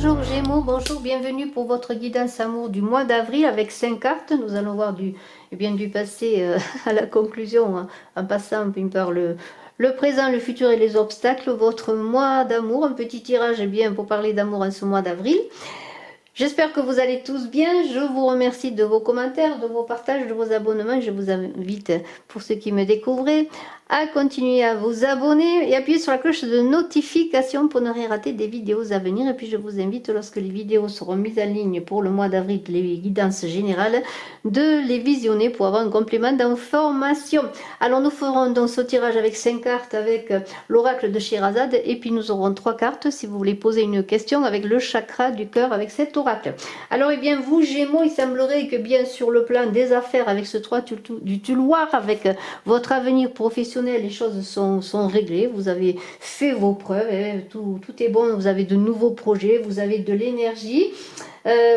Bonjour Gémeaux, bonjour, bienvenue pour votre guidance amour du mois d'avril avec 5 cartes. Nous allons voir du passé à la conclusion, hein, en passant par le présent, le futur et les obstacles. Votre mois d'amour, un petit tirage bien pour parler d'amour en ce mois d'avril. J'espère que vous allez tous bien. Je vous remercie de vos commentaires, de vos partages, de vos abonnements. Je vous invite, pour ceux qui me découvrent, à continuer à vous abonner et appuyer sur la cloche de notification pour ne rien rater des vidéos à venir. Et puis je vous invite, lorsque les vidéos seront mises en ligne pour le mois d'avril, les guidances générales, de les visionner pour avoir un complément d'information. Alors nous ferons donc ce tirage avec 5 cartes avec l'oracle de Sherazade, et puis nous aurons 3 cartes si vous voulez poser une question avec le chakra du cœur avec cet oracle. Alors vous Gémeaux, il semblerait que bien sur le plan des affaires avec ce 3 du Tuloir, avec votre avenir professionnel, les choses sont réglées, vous avez fait vos preuves, tout est bon, vous avez de nouveaux projets, vous avez de l'énergie,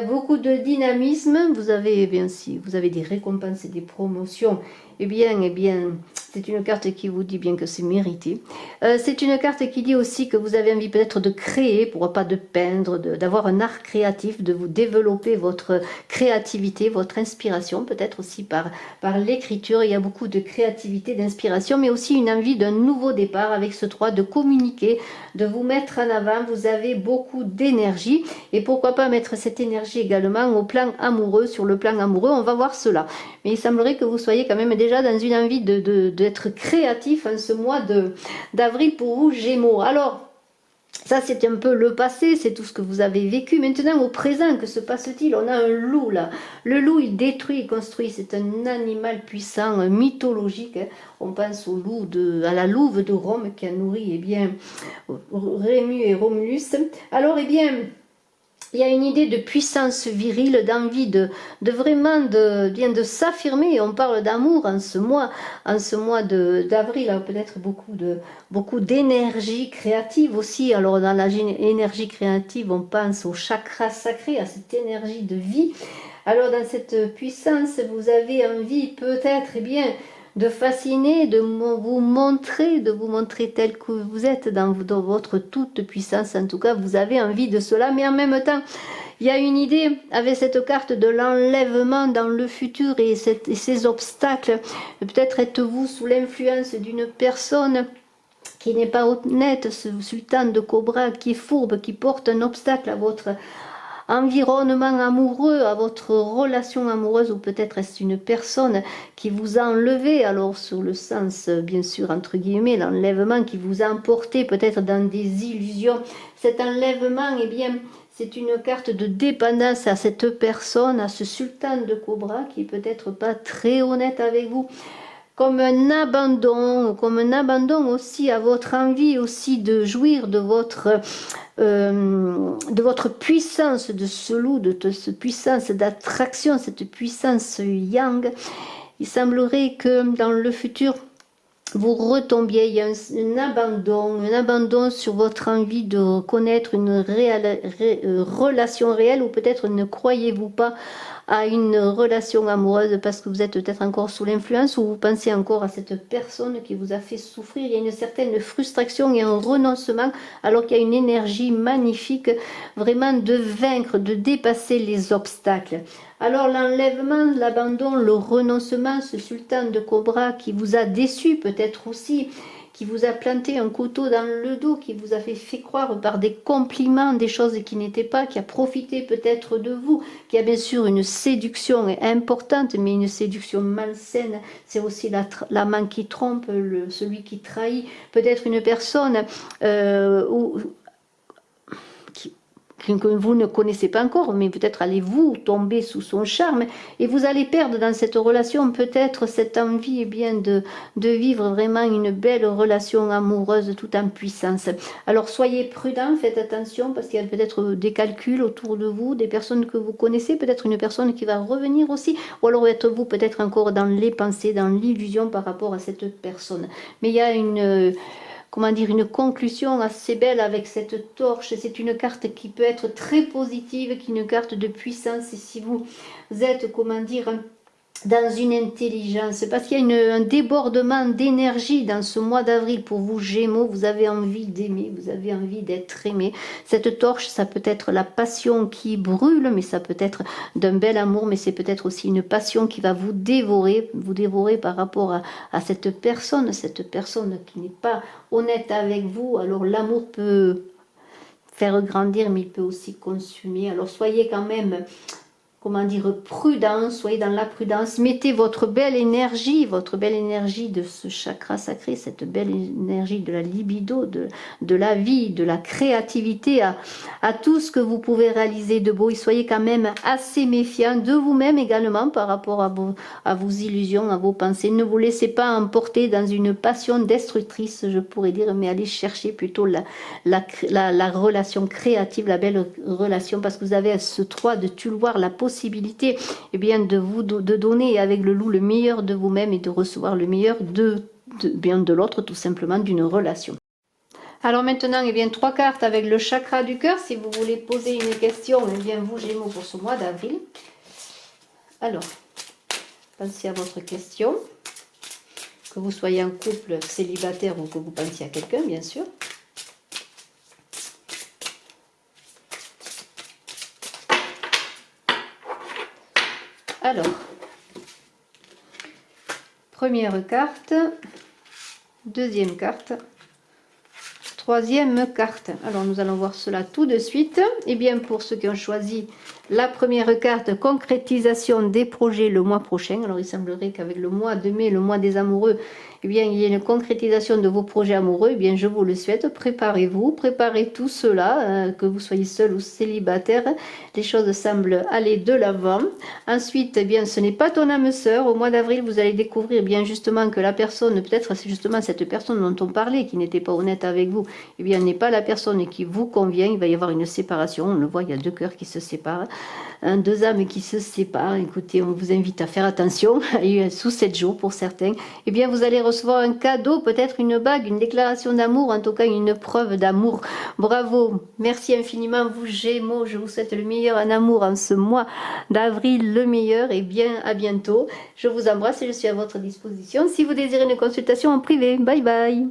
beaucoup de dynamisme, vous avez, si vous avez des récompenses et des promotions, c'est une carte qui vous dit bien que c'est mérité. C'est une carte qui dit aussi que vous avez envie peut-être de créer, pourquoi pas de peindre, d'avoir un art créatif, de vous développer votre créativité, votre inspiration, peut-être aussi par l'écriture. Il y a beaucoup de créativité, d'inspiration, mais aussi une envie d'un nouveau départ avec ce 3, de communiquer, de vous mettre en avant. Vous avez beaucoup d'énergie, et pourquoi pas mettre cette énergie également au plan amoureux. Sur le plan amoureux, on va voir cela. Mais il semblerait que vous soyez quand même déjà dans une envie d'être créatif en ce mois d'avril pour vous Gémeaux. Alors, ça c'est un peu le passé, c'est tout ce que vous avez vécu. Maintenant au présent, que se passe-t-il? On a un loup là. Le loup, il détruit, il construit. C'est un animal puissant, mythologique. On pense au loup à la louve de Rome qui a nourri Rému et Romulus. Alors il y a une idée de puissance virile, d'envie de s'affirmer. On parle d'amour en ce mois d'avril, peut-être beaucoup d'énergie créative aussi. Alors dans l'énergie créative, on pense au chakra sacré, à cette énergie de vie. Alors dans cette puissance, vous avez envie peut-être de fasciner, de vous montrer tel que vous êtes dans votre toute puissance. En tout cas, vous avez envie de cela, mais en même temps, il y a une idée avec cette carte de l'enlèvement dans le futur et ces obstacles. Peut-être êtes-vous sous l'influence d'une personne qui n'est pas honnête, ce sultan de Cobra qui est fourbe, qui porte un obstacle à votre environnement amoureux, à votre relation amoureuse, ou peut-être est-ce une personne qui vous a enlevé, alors sur le sens bien sûr entre guillemets, l'enlèvement qui vous a emporté peut-être dans des illusions. Cet enlèvement, c'est une carte de dépendance à cette personne, à ce sultan de Cobra qui est peut-être pas très honnête avec vous, comme un abandon aussi à votre envie aussi de jouir de votre puissance, de ce loup, de cette puissance d'attraction, cette puissance yang. Il semblerait que dans le futur, vous retombiez, il y a un abandon sur votre envie de connaître une relation réelle, ou peut-être ne croyez-vous pas à une relation amoureuse parce que vous êtes peut-être encore sous l'influence, ou vous pensez encore à cette personne qui vous a fait souffrir. Il y a une certaine frustration et un renoncement, alors qu'il y a une énergie magnifique vraiment de vaincre, de dépasser les obstacles. Alors l'enlèvement, l'abandon, le renoncement, ce sultan de Cobra qui vous a déçu peut-être aussi, qui vous a planté un couteau dans le dos, qui vous a fait croire par des compliments des choses qui n'étaient pas, qui a profité peut-être de vous, qui a bien sûr une séduction importante, mais une séduction malsaine. C'est aussi l'amant qui trompe, celui qui trahit, peut-être une personne que vous ne connaissez pas encore, mais peut-être allez-vous tomber sous son charme et vous allez perdre dans cette relation peut-être cette envie de vivre vraiment une belle relation amoureuse tout en puissance. Alors soyez prudents, faites attention parce qu'il y a peut-être des calculs autour de vous, des personnes que vous connaissez, peut-être une personne qui va revenir aussi, ou alors êtes-vous peut-être encore dans les pensées, dans l'illusion par rapport à cette personne. Mais il y a une conclusion assez belle avec cette torche. C'est une carte qui peut être très positive, qui est une carte de puissance. Et si vous êtes, dans une intelligence, parce qu'il y a un débordement d'énergie dans ce mois d'avril pour vous Gémeaux. Vous avez envie d'aimer, vous avez envie d'être aimé. Cette torche, ça peut être la passion qui brûle, mais ça peut être d'un bel amour, mais c'est peut-être aussi une passion qui va vous dévorer par rapport à cette personne qui n'est pas honnête avec vous. Alors l'amour peut faire grandir, mais il peut aussi consumer. Alors soyez quand même, comment dire, prudent, soyez dans la prudence, mettez votre belle énergie de ce chakra sacré, cette belle énergie de la libido, de la vie, de la créativité, à tout ce que vous pouvez réaliser de beau. Et soyez quand même assez méfiant de vous-même également par rapport à vos illusions, à vos pensées. Ne vous laissez pas emporter dans une passion destructrice, je pourrais dire, mais allez chercher plutôt la relation créative, la belle relation, parce que vous avez ce 3 de Tulloir, la possibilité de donner avec le loup le meilleur de vous-même et de recevoir le meilleur de l'autre, tout simplement, d'une relation. Alors maintenant, 3 cartes avec le chakra du cœur. Si vous voulez poser une question, vous Gémeaux, pour ce mois d'avril. Alors, pensez à votre question. Que vous soyez en couple, célibataire ou que vous pensiez à quelqu'un, bien sûr. Alors, première carte, deuxième carte, troisième carte. Alors, nous allons voir cela tout de suite. Et bien, pour ceux qui ont choisi la première carte, concrétisation des projets le mois prochain. Alors, il semblerait qu'avec le mois de mai, le mois des amoureux, il y ait une concrétisation de vos projets amoureux. Je vous le souhaite. Préparez-vous, préparez tout cela, que vous soyez seul ou célibataire. Les choses semblent aller de l'avant. Ensuite, ce n'est pas ton âme sœur. Au mois d'avril, vous allez découvrir justement que la personne, peut-être c'est justement cette personne dont on parlait, qui n'était pas honnête avec vous, n'est pas la personne qui vous convient. Il va y avoir une séparation. On le voit, il y a 2 cœurs qui se séparent. 2 âmes qui se séparent. Écoutez, on vous invite à faire attention. Sous 7 jours pour certains. Vous allez recevoir un cadeau, peut-être une bague, une déclaration d'amour, en tout cas une preuve d'amour. Bravo, merci infiniment vous Gémeaux, je vous souhaite le meilleur en amour en ce mois d'avril, le meilleur, et à bientôt. Je vous embrasse et je suis à votre disposition si vous désirez une consultation en privé. Bye bye.